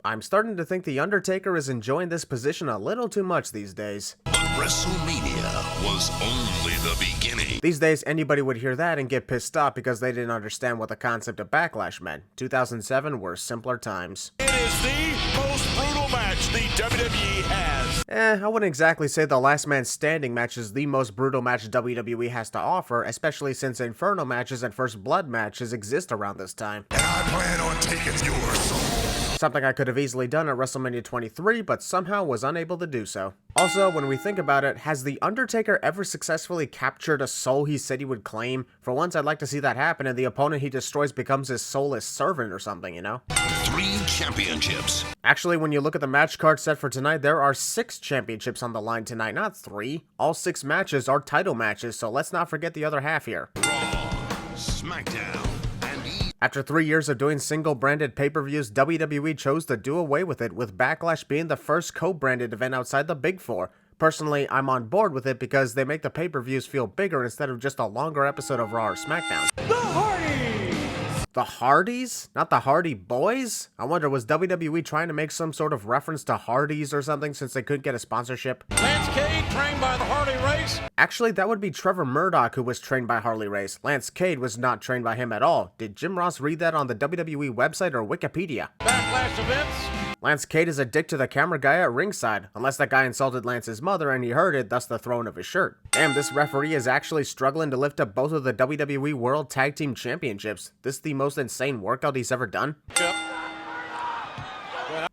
I'm starting to think the Undertaker is enjoying this position a little too much these days. But WrestleMania was only the beginning. These days, anybody would hear that and get pissed off because they didn't understand what the concept of Backlash meant. 2007 were simpler times. It is the most brutal match the WWE has. I wouldn't exactly say the Last Man Standing match is the most brutal match WWE has to offer, especially since Inferno matches and First Blood matches exist around this time. And I plan on taking your soul. Something I could have easily done at WrestleMania 23, but somehow was unable to do so. Also, when we think about it, has The Undertaker ever successfully captured a soul he said he would claim? For once, I'd like to see that happen and the opponent he destroys becomes his soulless servant or something, you know? 3 championships. Actually, when you look at the match card set for tonight, there are 6 championships on the line tonight, not 3. All 6 matches are title matches, so let's not forget the other half here. Raw, SmackDown, and After 3 years of doing single-branded pay-per-views, WWE chose to do away with it, with Backlash being the first co-branded event outside the Big Four. Personally, I'm on board with it because they make the pay-per-views feel bigger instead of just a longer episode of Raw or SmackDown. The Hardys! The Hardys? Not the Hardy Boys? I wonder, was WWE trying to make some sort of reference to Hardys or something since they couldn't get a sponsorship? Lance Cade, trained by the Hardy Race. Actually, that would be Trevor Murdoch who was trained by Harley Race. Lance Cade was not trained by him at all. Did Jim Ross read that on the WWE website or Wikipedia? Backlash events. Lance Cade is a dick to the camera guy at ringside, unless that guy insulted Lance's mother and he heard it, thus the throwing of his shirt. Damn, this referee is actually struggling to lift up both of the WWE World Tag Team Championships. This is the most insane workout he's ever done. Yep.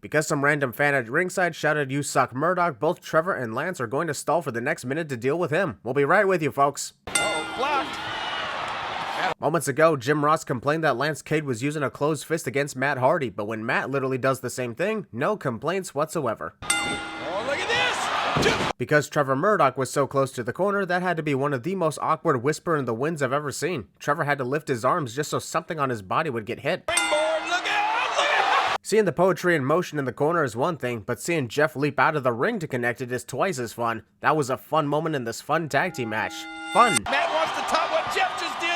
Because some random fan at ringside shouted, "You suck, Murdoch," both Trevor and Lance are going to stall for the next minute to deal with him. We'll be right with you, folks. Oh, blocked. Moments ago, Jim Ross complained that Lance Cade was using a closed fist against Matt Hardy, but when Matt literally does the same thing, no complaints whatsoever. Oh, look at this. Because Trevor Murdoch was so close to the corner, that had to be one of the most awkward whisper in the winds I've ever seen. Trevor had to lift his arms just so something on his body would get hit. Springboard, look out, look out. Seeing the poetry in motion in the corner is one thing, but seeing Jeff leap out of the ring to connect it is twice as fun. That was a fun moment in this fun tag team match. Fun! Matt wants to top what Jeff just did.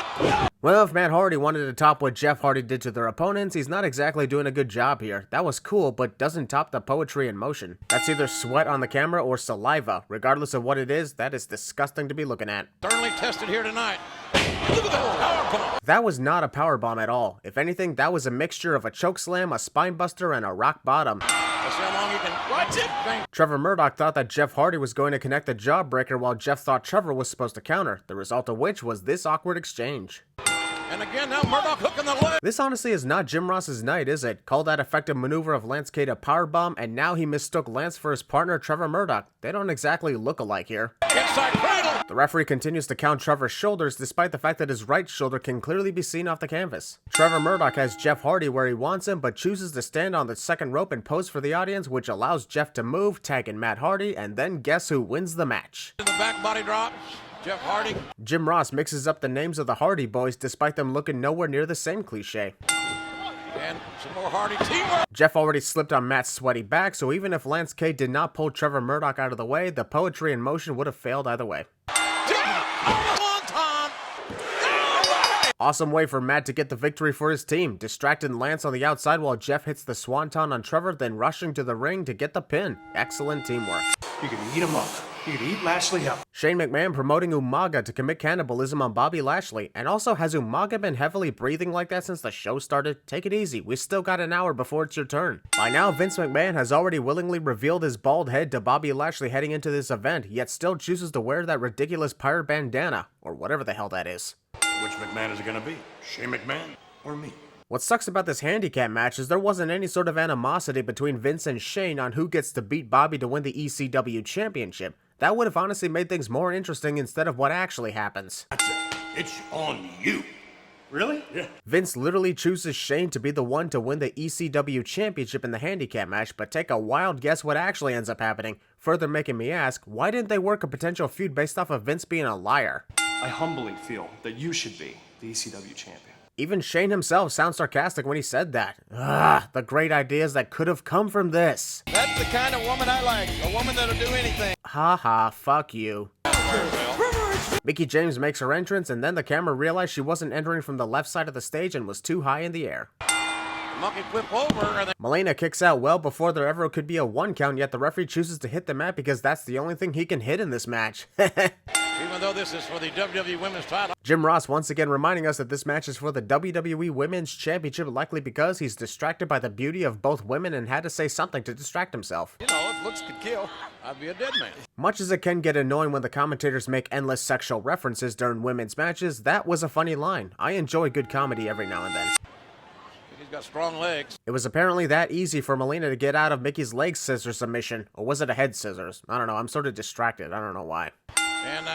Well, if Matt Hardy wanted to top what Jeff Hardy did to their opponents, he's not exactly doing a good job here. That was cool, but doesn't top the poetry in motion. That's either sweat on the camera or saliva. Regardless of what it is, that is disgusting to be looking at. Sternly tested here tonight. Look at that powerbomb. That was not a powerbomb at all. If anything, that was a mixture of a chokeslam, a spinebuster, and a rock bottom. Let's see how long you can watch it. Trevor Murdoch thought that Jeff Hardy was going to connect the jawbreaker while Jeff thought Trevor was supposed to counter, the result of which was this awkward exchange. And again, now Murdoch hooking the leg. This honestly is not Jim Ross's night, is it? Call that effective maneuver of Lance Cade a powerbomb, and now he mistook Lance for his partner Trevor Murdoch. They don't exactly look alike here. Inside cradle. The referee continues to count Trevor's shoulders despite the fact that his right shoulder can clearly be seen off the canvas. Trevor Murdoch has Jeff Hardy where he wants him, but chooses to stand on the second rope and pose for the audience, which allows Jeff to move, tagging Matt Hardy, and then guess who wins the match? In the back body drop. Jeff Hardy. Jim Ross mixes up the names of the Hardy Boys despite them looking nowhere near the same cliche. And some more Hardy teamwork. Jeff already slipped on Matt's sweaty back, so even if Lance Cade did not pull Trevor Murdoch out of the way, the poetry in motion would have failed either way. Awesome way for Matt to get the victory for his team, distracting Lance on the outside while Jeff hits the swanton on Trevor, then rushing to the ring to get the pin. Excellent teamwork. You can eat him up. You can eat Lashley up. Shane McMahon promoting Umaga to commit cannibalism on Bobby Lashley. And also, has Umaga been heavily breathing like that since the show started? Take it easy, we still got an hour before it's your turn. By now, Vince McMahon has already willingly revealed his bald head to Bobby Lashley heading into this event, yet still chooses to wear that ridiculous pirate bandana, or whatever the hell that is. Which McMahon is it gonna be? Shane McMahon or me? What sucks about this handicap match is there wasn't any sort of animosity between Vince and Shane on who gets to beat Bobby to win the ECW championship. That would have honestly made things more interesting instead of what actually happens. That's it. It's on you. Really? Yeah. Vince literally chooses Shane to be the one to win the ECW championship in the handicap match, but take a wild guess what actually ends up happening, further making me ask, why didn't they work a potential feud based off of Vince being a liar? I humbly feel that you should be the ECW champion. Even Shane himself sounds sarcastic when he said that. Ugh, the great ideas that could have come from this. That's the kind of woman I like. A woman that'll do anything. Haha, fuck you. Mickie James makes her entrance, and then the camera realized she wasn't entering from the left side of the stage and was too high in the air. Monkey flip over, and Melina kicks out well before there ever could be a 1 count, yet the referee chooses to hit the mat because that's the only thing he can hit in this match. even though this is for the WWE Women's title. Jim Ross once again reminding us that this match is for the WWE Women's Championship, likely because he's distracted by the beauty of both women and had to say something to distract himself. You know, if looks could kill, I'd be a dead man. Much as it can get annoying when the commentators make endless sexual references during women's matches, that was a funny line. I enjoy good comedy every now and then. He's got strong legs. It was apparently that easy for Melina to get out of Mickie's leg scissor submission, or was it a head scissors? I don't know, I'm sort of distracted, I don't know why. And,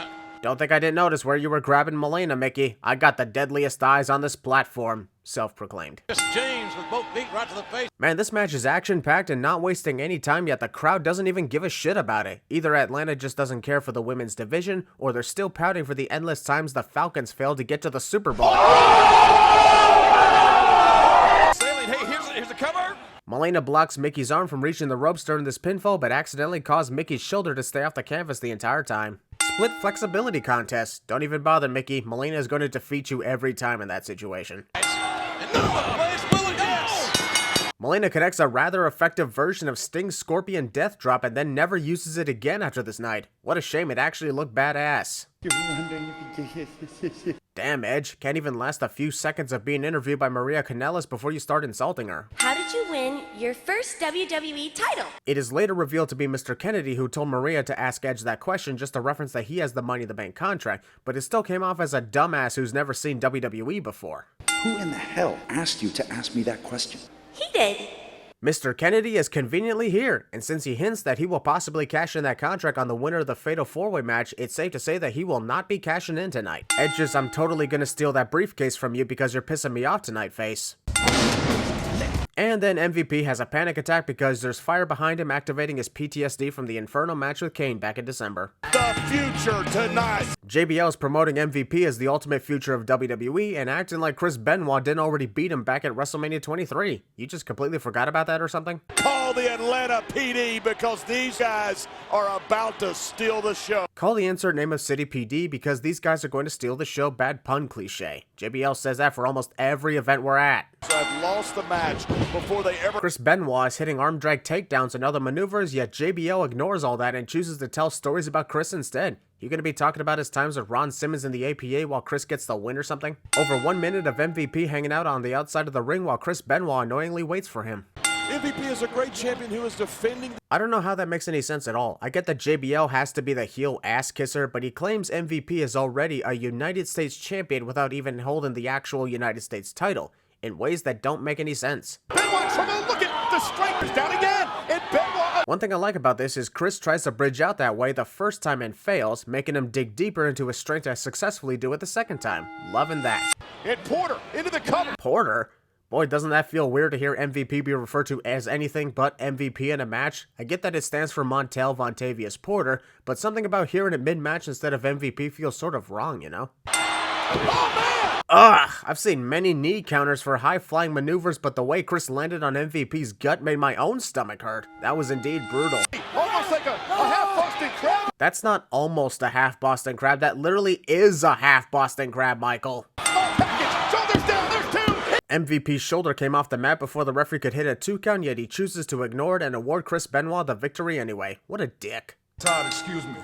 Don't think I didn't notice where you were grabbing Melina, Mickie. I got the deadliest eyes on this platform, self-proclaimed. just James with both feet right to the face. Man, this match is action-packed and not wasting any time, yet the crowd doesn't even give a shit about it. Either Atlanta just doesn't care for the women's division, or they're still pouting for the endless times the Falcons failed to get to the Super Bowl. Hey, here's the cover. Melina blocks Mickie's arm from reaching the ropes during this pinfall, but accidentally caused Mickie's shoulder to stay off the canvas the entire time. Split flexibility contest. Don't even bother, Mickie. Melina is going to defeat you every time in that situation. And no, place will yes. Melina connects a rather effective version of Sting's Scorpion Death Drop and then never uses it again after this night. What a shame, it actually looked badass. Damn, Edge. Can't even last a few seconds of being interviewed by Maria Kanellis before you start insulting her. How did you win your first WWE title? It is later revealed to be Mr. Kennedy who told Maria to ask Edge that question just to reference that he has the Money in the Bank contract, but it still came off as a dumbass who's never seen WWE before. Who in the hell asked you to ask me that question? He did. Mr. Kennedy is conveniently here, and since he hints that he will possibly cash in that contract on the winner of the Fatal 4-Way match, it's safe to say that he will not be cashing in tonight. Edges, I'm totally gonna steal that briefcase from you because you're pissing me off tonight, face. And then MVP has a panic attack because there's fire behind him activating his PTSD from the Inferno match with Kane back in December. The future tonight. JBL is promoting MVP as the ultimate future of WWE and acting like Chris Benoit didn't already beat him back at WrestleMania 23. You just completely forgot about that or something? Call the Atlanta PD because these guys are about to steal the show. Call the insert name of city PD because these guys are going to steal the show, bad pun cliche. JBL says that for almost every event we're at. So I've lost the match before they ever... Chris Benoit is hitting arm drag takedowns and other maneuvers, yet JBL ignores all that and chooses to tell stories about Chris instead. You gonna be talking about his times with Ron Simmons in the APA while Chris gets the win or something? Over 1 minute of MVP hanging out on the outside of the ring while Chris Benoit annoyingly waits for him. MVP is a great champion who is defending... I don't know how that makes any sense at all. I get that JBL has to be the heel ass kisser, but he claims MVP is already a United States champion without even holding the actual United States title, in ways that don't make any sense. Benoit trouble, look at the strikers down again, and Benoit... One thing I like about this is Chris tries to bridge out that way the first time and fails, making him dig deeper into his strength to successfully do it the second time. Loving that. And Porter into the cover. Porter? Boy, doesn't that feel weird to hear MVP be referred to as anything but MVP in a match? I get that it stands for Montel Vontavious Porter, but something about hearing it mid-match instead of MVP feels sort of wrong, you know? Oh, man! Ugh, I've seen many knee counters for high-flying maneuvers, but the way Chris landed on MVP's gut made my own stomach hurt. That was indeed brutal. Almost like a half Boston Crab. That's not almost a half Boston Crab, that literally is a half Boston Crab, Michael. Package, shoulders down, there's two. MVP's shoulder came off the mat before the referee could hit a 2 count, yet he chooses to ignore it and award Chris Benoit the victory anyway. What a dick. Todd, excuse me.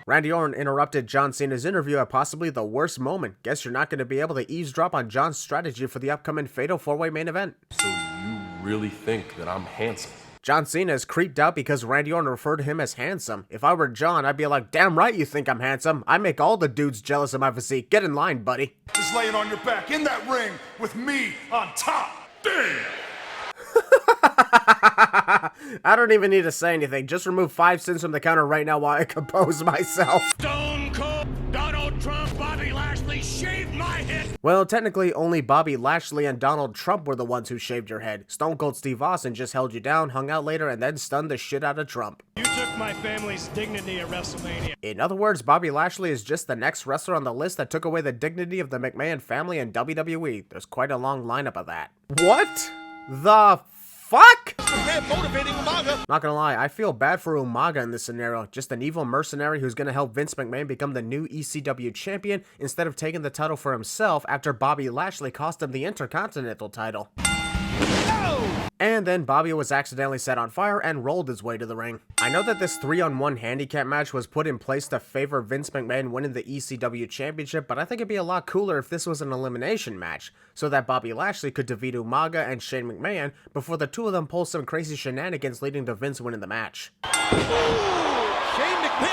Randy Orton interrupted John Cena's interview at possibly the worst moment. Guess you're not going to be able to eavesdrop on John's strategy for the upcoming Fatal 4-Way main event. So you really think that I'm handsome? John Cena is creeped out because Randy Orton referred to him as handsome. If I were John, I'd be like, damn right you think I'm handsome. I make all the dudes jealous of my physique. Get in line, buddy. Just laying on your back in that ring with me on top. Damn! I don't even need to say anything. Just remove 5 cents from the counter right now while I compose myself. Stone Cold Donald Trump, Bobby Lashley shaved my head. Well, technically, only Bobby Lashley and Donald Trump were the ones who shaved your head. Stone Cold Steve Austin just held you down, hung out later, and then stunned the shit out of Trump. You took my family's dignity at WrestleMania. In other words, Bobby Lashley is just the next wrestler on the list that took away the dignity of the McMahon family and WWE. There's quite a long lineup of that. What the fuck? Not gonna lie, I feel bad for Umaga in this scenario. Just an evil mercenary who's gonna help Vince McMahon become the new ECW champion instead of taking the title for himself after Bobby Lashley cost him the Intercontinental title. and then Bobby was accidentally set on fire and rolled his way to the ring. I know that this 3-on-1 handicap match was put in place to favor Vince McMahon winning the ECW championship, but I think it'd be a lot cooler if this was an elimination match, so that Bobby Lashley could defeat Umaga and Shane McMahon before the two of them pull some crazy shenanigans leading to Vince winning the match.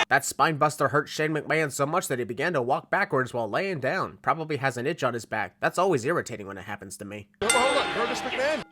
That spinebuster hurt Shane McMahon so much that he began to walk backwards while laying down. Probably has an itch on his back. That's always irritating when it happens to me.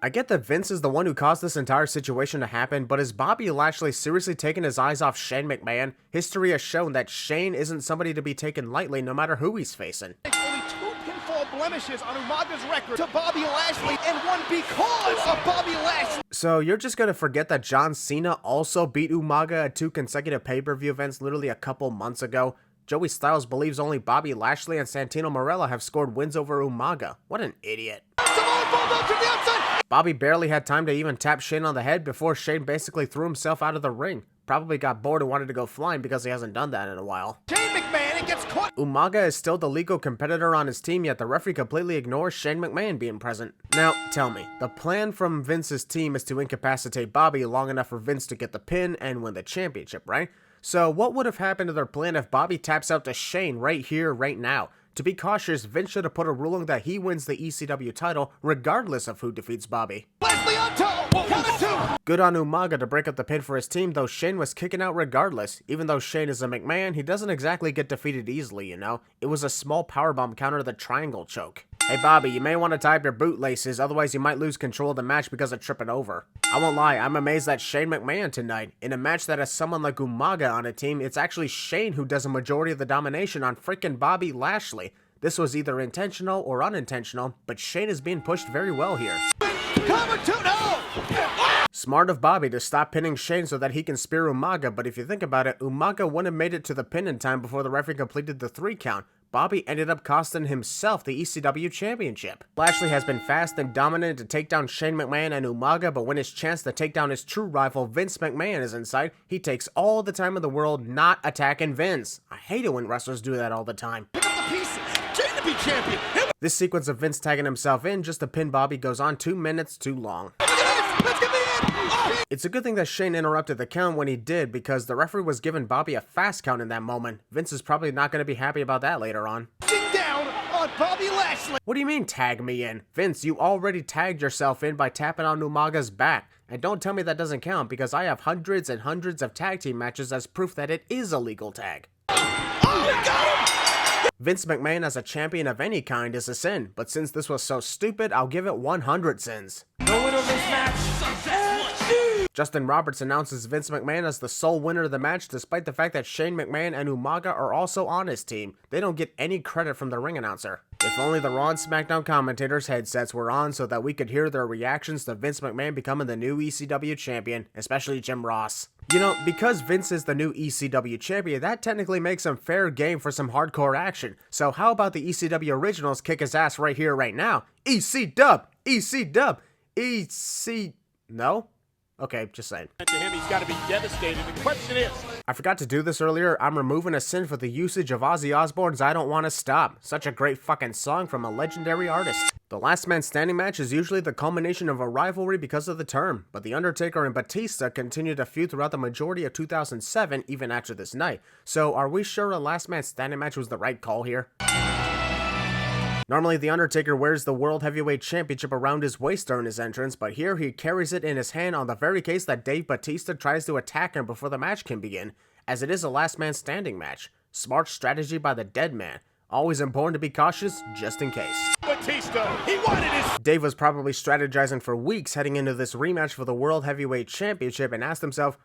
I get that Vince is the one who caused this entire situation to happen, but is Bobby Lashley seriously taking his eyes off Shane McMahon? History has shown that Shane isn't somebody to be taken lightly no matter who he's facing. Only 2 pinfall blemishes on Umaga's record to Bobby Lashley, and 1 because of Bobby Lashley. So you're just gonna forget that John Cena also beat Umaga at 2 consecutive pay-per-view events literally a couple months ago? Joey Styles believes only Bobby Lashley and Santino Marella have scored wins over Umaga. What an idiot. Bobby barely had time to even tap Shane on the head before Shane basically threw himself out of the ring. Probably got bored and wanted to go flying because he hasn't done that in a while. Shane McMahon, it gets caught. Umaga is still the legal competitor on his team, yet the referee completely ignores Shane McMahon being present. Now, tell me, the plan from Vince's team is to incapacitate Bobby long enough for Vince to get the pin and win the championship, right? So what would have happened to their plan if Bobby taps out to Shane right here, right now? To be cautious, Vince should have put a ruling that he wins the ECW title regardless of who defeats Bobby. Lashley on top. Count of 2. Good on Umaga to break up the pin for his team, though Shane was kicking out regardless. Even though Shane is a McMahon, he doesn't exactly get defeated easily, you know? It was a small powerbomb counter to the triangle choke. Hey Bobby, you may want to tie up your bootlaces, otherwise you might lose control of the match because of tripping over. I won't lie, I'm amazed at Shane McMahon tonight. In a match that has someone like Umaga on a team, it's actually Shane who does a majority of the domination on freaking Bobby Lashley. This was either intentional or unintentional, but Shane is being pushed very well here. Cover 2, no! Smart of Bobby to stop pinning Shane so that he can spear Umaga, but if you think about it, Umaga wouldn't have made it to the pin in time before the referee completed the 3 count. Bobby ended up costing himself the ECW championship. Lashley has been fast and dominant to take down Shane McMahon and Umaga, but when his chance to take down his true rival Vince McMahon is in sight, he takes all the time in the world not attacking Vince. I hate it when wrestlers do that all the time. Pick up the pieces. Shane to be champion. This sequence of Vince tagging himself in just to pin Bobby goes on 2 minutes too long. Let's get me in. Oh. It's a good thing that Shane interrupted the count when he did, because the referee was giving Bobby a fast count in that moment. Vince is probably not going to be happy about that later on. Sit down on Bobby Lashley. What do you mean tag me in? Vince, you already tagged yourself in by tapping on Umaga's back. And don't tell me that doesn't count, because I have hundreds and hundreds of tag team matches as proof that it is a legal tag. Oh, we got him. Vince McMahon as a champion of any kind is a sin, but since this was so stupid, I'll give it 100 sins. No winner of this match. Justin Roberts announces Vince McMahon as the sole winner of the match, despite the fact that Shane McMahon and Umaga are also on his team. They don't get any credit from the ring announcer. If only the Raw and SmackDown commentators' headsets were on so that we could hear their reactions to Vince McMahon becoming the new ECW champion, especially Jim Ross. You know, because Vince is the new ECW champion, that technically makes him fair game for some hardcore action. So how about the ECW originals kick his ass right here, right now? EC-Dub! EC-Dub! EC... No? Okay, just saying. To him, he's got to be devastated. The question is... I forgot to do this earlier. I'm removing a sin for the usage of Ozzy Osbourne's I Don't Wanna Stop. Such a great fucking song from a legendary artist. The last man standing match is usually the culmination of a rivalry because of the term, but The Undertaker and Batista continued to feud throughout the majority of 2007 even after this night. So are we sure a last man standing match was the right call here? Normally, The Undertaker wears the World Heavyweight Championship around his waist during his entrance, but here he carries it in his hand on the very case that Dave Batista tries to attack him before the match can begin, as it is a last man standing match. Smart strategy by the dead man. Always important to be cautious, just in case. Batista, he wanted his... Dave was probably strategizing for weeks heading into this rematch for the World Heavyweight Championship and asked himself,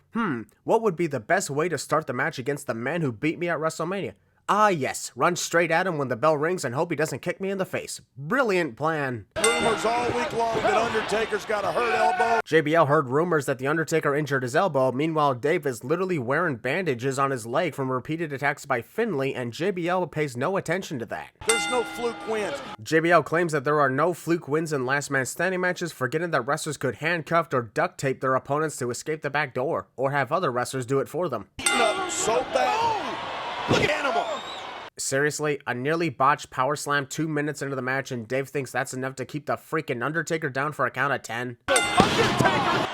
what would be the best way to start the match against the man who beat me at WrestleMania? Ah yes, run straight at him when the bell rings and hope he doesn't kick me in the face. Brilliant plan. Rumors all week long that Undertaker's got a hurt elbow. JBL heard rumors that The Undertaker injured his elbow. Meanwhile, Dave is literally wearing bandages on his leg from repeated attacks by Finlay, and JBL pays no attention to that. There's no fluke wins. JBL claims that there are no fluke wins in last man standing matches, forgetting that wrestlers could handcuff or duct tape their opponents to escape the back door, or have other wrestlers do it for them. So bad. Look at Animal. Seriously, a nearly botched power slam 2 minutes into the match and Dave thinks that's enough to keep the freaking Undertaker down for a count of 10? Undertaker!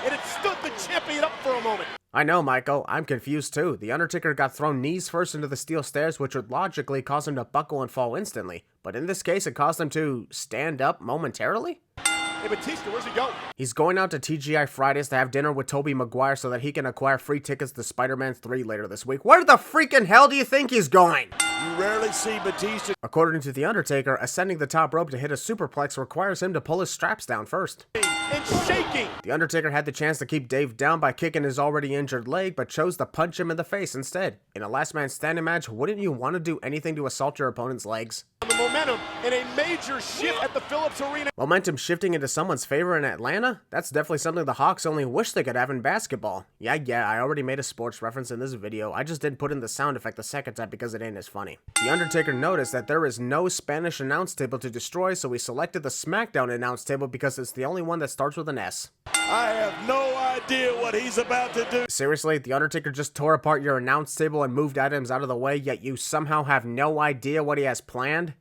And it stood the champion up for a moment. I know, Michael. I'm confused too. The Undertaker got thrown knees first into the steel stairs, which would logically cause him to buckle and fall instantly. But in this case, it caused him to stand up momentarily? Hey, Batista, where's he going? He's going out to TGI Fridays to have dinner with Tobey Maguire so that he can acquire free tickets to Spider-Man 3 later this week. Where the freaking hell do you think he's going? You rarely see Batista. According to The Undertaker, ascending the top rope to hit a superplex requires him to pull his straps down first. And shaking. The Undertaker had the chance to keep Dave down by kicking his already injured leg, but chose to punch him in the face instead. In a last man standing match, wouldn't you want to do anything to assault your opponent's legs? The momentum and a major shift at the Phillips Arena. Momentum shifting into someone's favor in Atlanta? That's definitely something the Hawks only wish they could have in basketball. Yeah, I already made a sports reference in this video. I just didn't put in the sound effect the second time because it ain't as funny. The Undertaker noticed that there is no Spanish announce table to destroy, so he selected the SmackDown announce table because it's the only one that starts with an S. I have no idea what he's about to do. Seriously, The Undertaker just tore apart your announce table and moved items out of the way, yet you somehow have no idea what he has planned?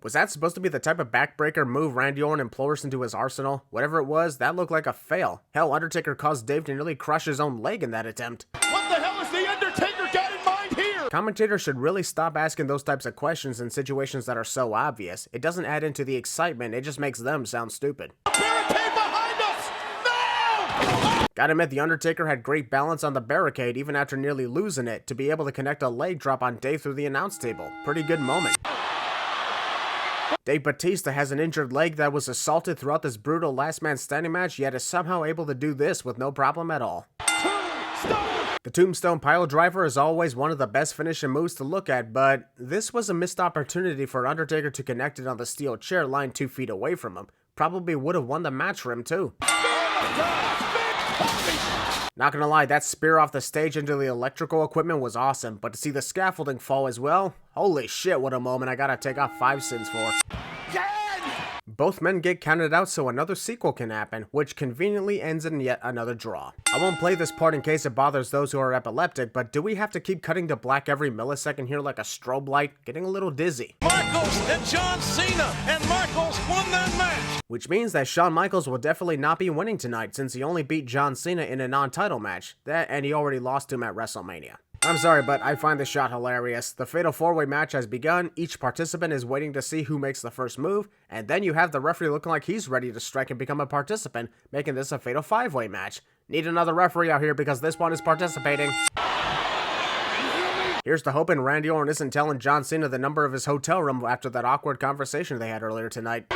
Was that supposed to be the type of backbreaker move Randy Orton implores into his arsenal? Whatever it was, that looked like a fail. Hell, Undertaker caused Dave to nearly crush his own leg in that attempt. What the hell is the Undertaker got in mind here? Commentators should really stop asking those types of questions in situations that are so obvious. It doesn't add into the excitement, it just makes them sound stupid. Barricade behind us! No! Gotta admit, The Undertaker had great balance on the barricade even after nearly losing it to be able to connect a leg drop on Dave through the announce table. Pretty good moment. Dave Batista has an injured leg that was assaulted throughout this brutal last man standing match, yet is somehow able to do this with no problem at all. The Tombstone Pile Driver is always one of the best finishing moves to look at, but this was a missed opportunity for Undertaker to connect it on the steel chair lying 2 feet away from him. Probably would have won the match for him too. Not gonna lie, that spear off the stage into the electrical equipment was awesome, but to see the scaffolding fall as well, holy shit, what a moment I gotta take off 5 cents for. Both men get counted out so another sequel can happen, which conveniently ends in yet another draw. I won't play this part in case it bothers those who are epileptic, but do we have to keep cutting to black every millisecond here like a strobe light? Getting a little dizzy. Michaels and John Cena, and Michaels won that match! Which means that Shawn Michaels will definitely not be winning tonight since he only beat John Cena in a non-title match, and he already lost to him at WrestleMania. I'm sorry, but I find this shot hilarious. The Fatal 4-Way match has begun, each participant is waiting to see who makes the first move, and then you have the referee looking like he's ready to strike and become a participant, making this a Fatal 5-Way match. Need another referee out here because this one is participating. Here's to hoping Randy Orton isn't telling John Cena the number of his hotel room after that awkward conversation they had earlier tonight.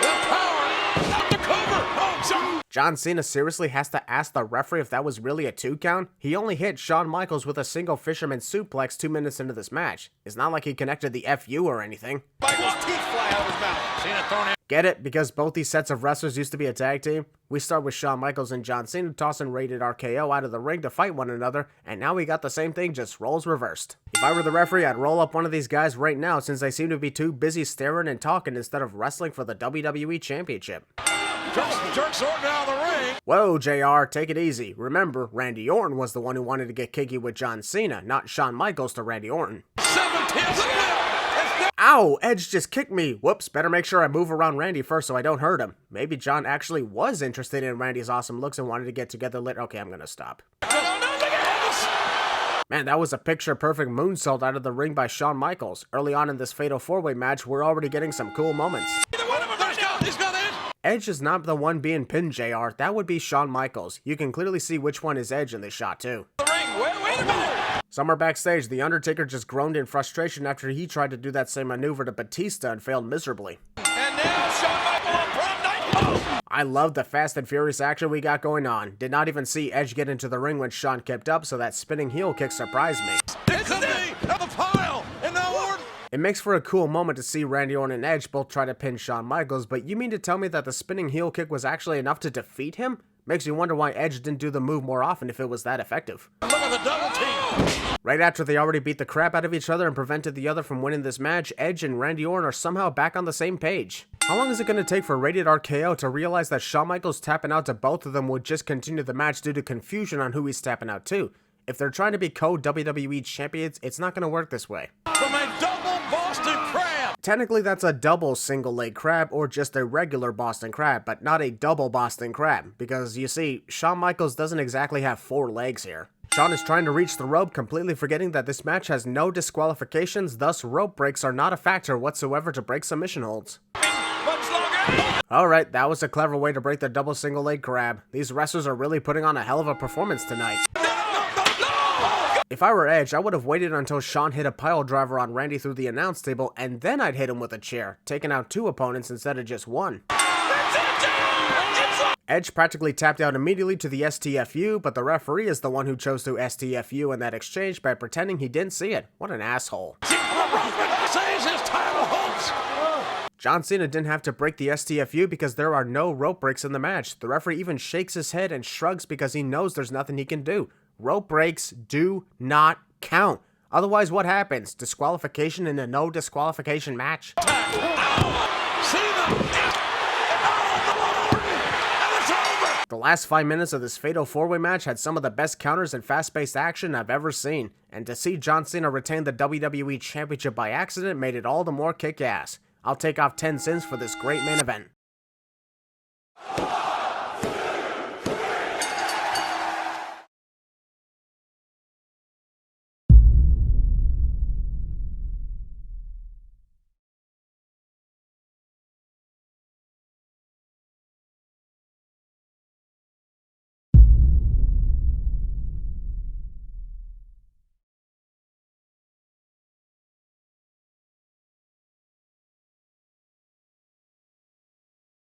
John Cena seriously has to ask the referee if that was really a 2 count? He only hit Shawn Michaels with a single fisherman suplex 2 minutes into this match. It's not like he connected the FU or anything. Michael's teeth fly out of his mouth. Cena thrown in. Get it? Because both these sets of wrestlers used to be a tag team? We start with Shawn Michaels and John Cena tossing Rated RKO out of the ring to fight one another, and now we got the same thing, just roles reversed. If I were the referee, I'd roll up one of these guys right now since they seem to be too busy staring and talking instead of wrestling for the WWE Championship. Jerks Orton out of the ring. Whoa, JR, take it easy. Remember, Randy Orton was the one who wanted to get kinky with John Cena, not Shawn Michaels to Randy Orton. 17th. Ow, Edge just kicked me. Whoops, better make sure I move around Randy first so I don't hurt him. Maybe John actually was interested in Randy's awesome looks and wanted to get together later. Okay, I'm gonna stop. Man, that was a picture-perfect moonsault out of the ring by Shawn Michaels. Early on in this Fatal 4-Way match, we're already getting some cool moments. Edge is not the one being pinned, JR. That would be Shawn Michaels. You can clearly see which one is Edge in this shot, too. Wait a minute. Somewhere backstage, The Undertaker just groaned in frustration after he tried to do that same maneuver to Batista and failed miserably. And now Shawn Michaels on prom night. Oh. I love the fast and furious action we got going on. Did not even see Edge get into the ring when Shawn kept up, so that spinning heel kick surprised me. It could be of the pile. And now Orton. It makes for a cool moment to see Randy Orton and Edge both try to pin Shawn Michaels, but you mean to tell me that the spinning heel kick was actually enough to defeat him? Makes you wonder why Edge didn't do the move more often if it was that effective. Look at the double team. Right after they already beat the crap out of each other and prevented the other from winning this match, Edge and Randy Orton are somehow back on the same page. How long is it going to take for Rated RKO to realize that Shawn Michaels tapping out to both of them would just continue the match due to confusion on who he's tapping out to? If they're trying to be co-WWE champions, it's not gonna work this way. From a double Boston Crab. Technically, that's a double single leg crab or just a regular Boston Crab, but not a double Boston Crab, because you see, Shawn Michaels doesn't exactly have 4 legs here. Shawn is trying to reach the rope, completely forgetting that this match has no disqualifications, thus rope breaks are not a factor whatsoever to break submission holds. Alright, that was a clever way to break the double single leg crab. These wrestlers are really putting on a hell of a performance tonight. If I were Edge, I would have waited until Shawn hit a pile driver on Randy through the announce table, and then I'd hit him with a chair, taking out 2 opponents instead of just 1. Edge practically tapped out immediately to the STFU, but the referee is the one who chose to STFU in that exchange by pretending he didn't see it. What an asshole. John Cena didn't have to break the STFU because there are no rope breaks in the match. The referee even shakes his head and shrugs because he knows there's nothing he can do. Rope breaks do not count. Otherwise, what happens? Disqualification in a no disqualification match? The last 5 minutes of this fatal 4-way match had some of the best counters and fast-paced action I've ever seen, and to see John Cena retain the WWE Championship by accident made it all the more kick-ass. I'll take off 10 cents for this great main event.